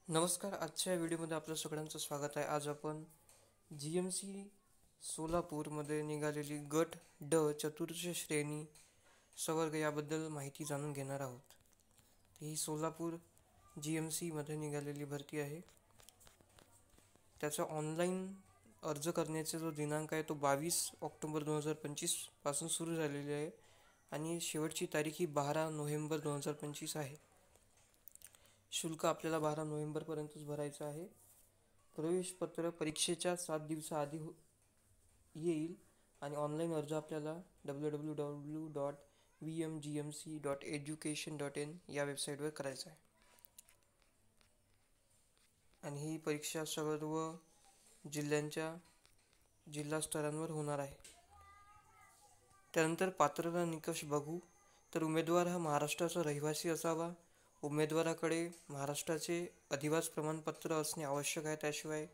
नमस्कार. आजच्या व्हिडिओमध्ये आपलं सगळ्यांचं स्वागत आहे. आज आपण GMC सोलापूरमध्ये निघालेली गट ड चतुर्थ श्रेणी संवर्ग याबद्दल माहिती जाणून घेणार आहोत. ही सोलापूर GMC मध्ये निघालेली भरती आहे. त्याचा ऑनलाईन अर्ज करण्याचा जो दिनांक आहे तो 22 ऑक्टोबर 2025 पासून सुरू झालेली आहे आणि शेवटची तारीख ही 12 नोव्हेंबर 2025 आहे. शुल्क आपल्याला 12 नोव्हेंबरपर्यंतच भरायचं आहे. प्रवेशपत्र परीक्षेच्या 7 दिवसाआधी येईल आणि ऑनलाईन अर्ज आपल्याला www.vmgmc.education.in या वेबसाईटवर करायचा आहे. आणि ही परीक्षा सर्व जिल्हा स्तरांवर होणार आहे. त्यानंतर पात्रता निकष बघू तर उमेदवार हा महाराष्ट्राचा रहिवासी असावा. उमेदवाराकडे महाराष्ट्राचे अधिवास प्रमाणपत्र असणे आवश्यक आहे, त्याशिवाय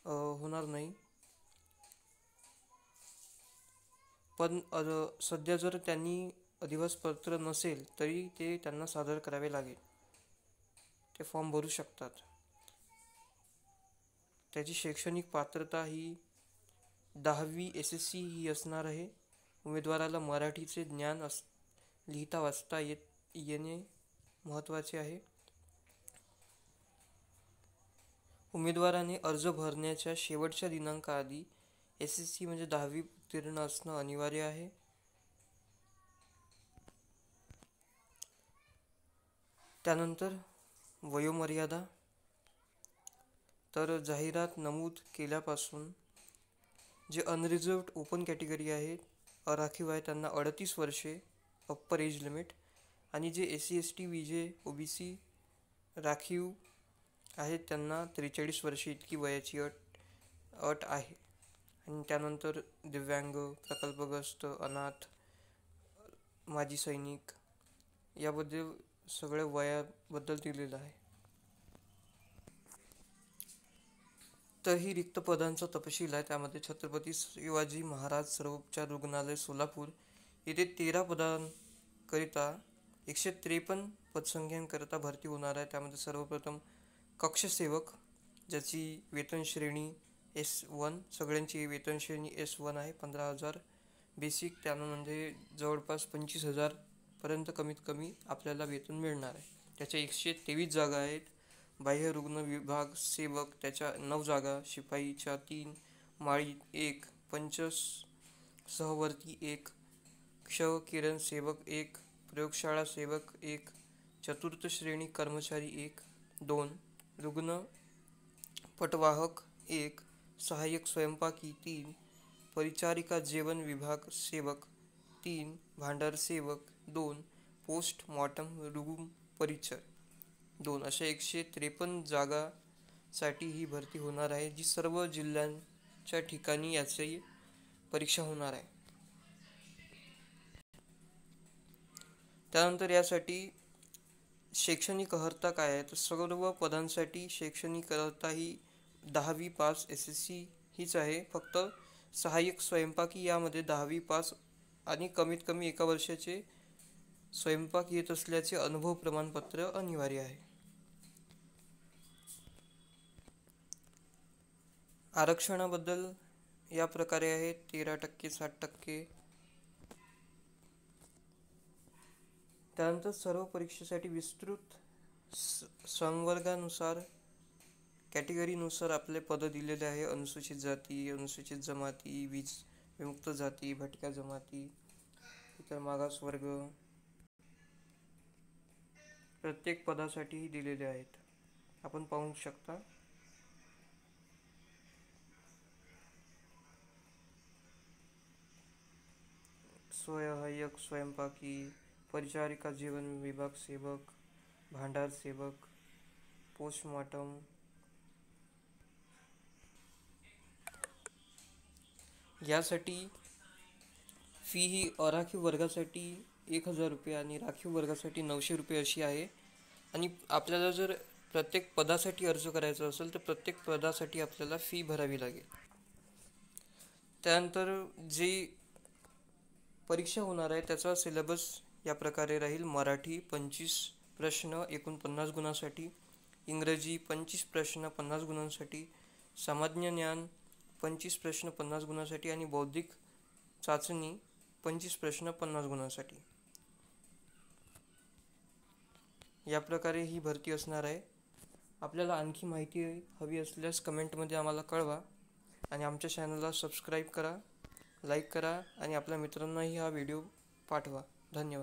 होणार नाही. पण सध्या जर त्यांनी अधिवास पत्र नसेल तरी ते त्यांना सादर करावे लागेल. ते फॉर्म भरू शकतात. त्याची शैक्षणिक पात्रता ही 10वी SSC ही असणार आहे. उमेदवाराला मराठीचे ज्ञान लिहिता वाचता येणे महत्त्वाचे आहे. उमेदवाराने अर्ज भरण्याच्या शेवटच्या दिनांकाआधी SSC म्हणजे 10वी उत्तीर्ण असणं अनिवार्य आहे. त्यानंतर वयोमर्यादा तर जाहिरात नमूद केल्यापासून जे अनरिझर्व्ड ओपन कॅटेगरी आहे, अराखीव आहे, त्यांना 38 वर्षे अप्पर एज लिमिट आणि जे SC ST VJ OBC राखीव आहेत त्यांना 43 वर्षे इतकी वयाची अट आहे. आणि त्यानंतर दिव्यांग, प्रकल्पग्रस्त, अनाथ, माजी सैनिक याबद्दल सगळ्या वयाबद्दल दिलेलं आहे. तर ही रिक्त पदांचा तपशील आहे. त्यामध्ये छत्रपती शिवाजी महाराज सर्वोपचार रुग्णालय सोलापूर येथे 13 पदांकरिता 153 पदसंख्यांकरिता भरती होणार आहे. त्यामध्ये सर्वप्रथम कक्षसेवक, ज्याची वेतन श्रेणी S1, सगळ्यांची वेतन श्रेणी S1 आहे. 15,000 बेसिक, त्यामध्ये जवळपास 25,000 पर्यंत कमीत कमी आपल्याला वेतन मिळणार आहे. त्याच्या 123 जागा आहेत. बाह्य रुग्ण विभाग सेवक त्याच्या 9 जागा, शिपाईच्या 3, माळी 1, पंच सहवर्ती 1, क्षकिरण सेवक 1, प्रयोगशाळा सेवक 1, चतुर्थ श्रेणी कर्मचारी 1, 2, रुग्ण पटवाहक 1, सहाय्यक स्वयंपाकी 3, परिचारिका जेवण विभाग सेवक 3, भांडार सेवक 2, पोस्ट मॉर्टम रूम परिचर 2, अशा 153 जागासाठी ही भरती होणार आहे, जी सर्व जिल्ह्यांच्या ठिकाणी याची परीक्षा होणार आहे. त्यानंतर यासाठी शैक्षणिक अर्हता काय आहे तर सर्व पदांसाठी शैक्षणिक अर्हता ही 10वी पास SSC हीच आहे. फक्त सहाय्यक स्वयंपाकी यामध्ये 10वी पास आणि कमीत कमी 1 वर्षाचे स्वयंपाक येत असल्याचे अनुभव प्रमाणपत्र अनिवार्य आहे. आरक्षणाबद्दल या प्रकारे आहे: 13%, 60%. त्यानंतर सर्व परीक्षेसाठी विस्तृत संवर्गानुसार कॅटेगरीनुसार आपले पद दिलेले आहे. अनुसूचित जाती, अनुसूचित जमाती, विमुक्त जाती, भटक्या जमाती, इतर मागासवर्ग प्रत्येक पदासाठी दिलेले आहेत. आपण पाहू शकता. सहाय्यक स्वयंपाकी, परिचारिका जेवण विभाग सेवक, भांडार सेवक, पोस्टमॉर्टम. यासाठी फी ही अराखीव वर्गासाठी 1,000 रुपये आणि राखीव वर्गासाठी 900 रुपये अशी आहे. आणि आपल्याला जर प्रत्येक पदासाठी अर्ज करायचा असेल तर प्रत्येक पदासाठी आपल्याला फी भरावी लागेल. त्यानंतर जी परीक्षा होणार आहे त्याचा सिलेबस या प्रकारे राहील: मराठी 25 प्रश्न 49 गुणासाठी, इंग्रजी 25 प्रश्न 50 गुणांसाठी, सामान्य ज्ञान 25 प्रश्न 50 गुणांसाठी आणि बौद्धिक चाचणी 25 प्रश्न 50 गुणांसाठी. या प्रकारे ही भरती असणार आहे. आपल्याला आणखी माहिती हवी असल्यास कमेंटमध्ये आम्हाला कळवा आणि आमच्या चॅनलला सबस्क्राईब करा, लाईक करा आणि आपल्या मित्रांनाही हा व्हिडिओ पाठवा. धन्यवाद.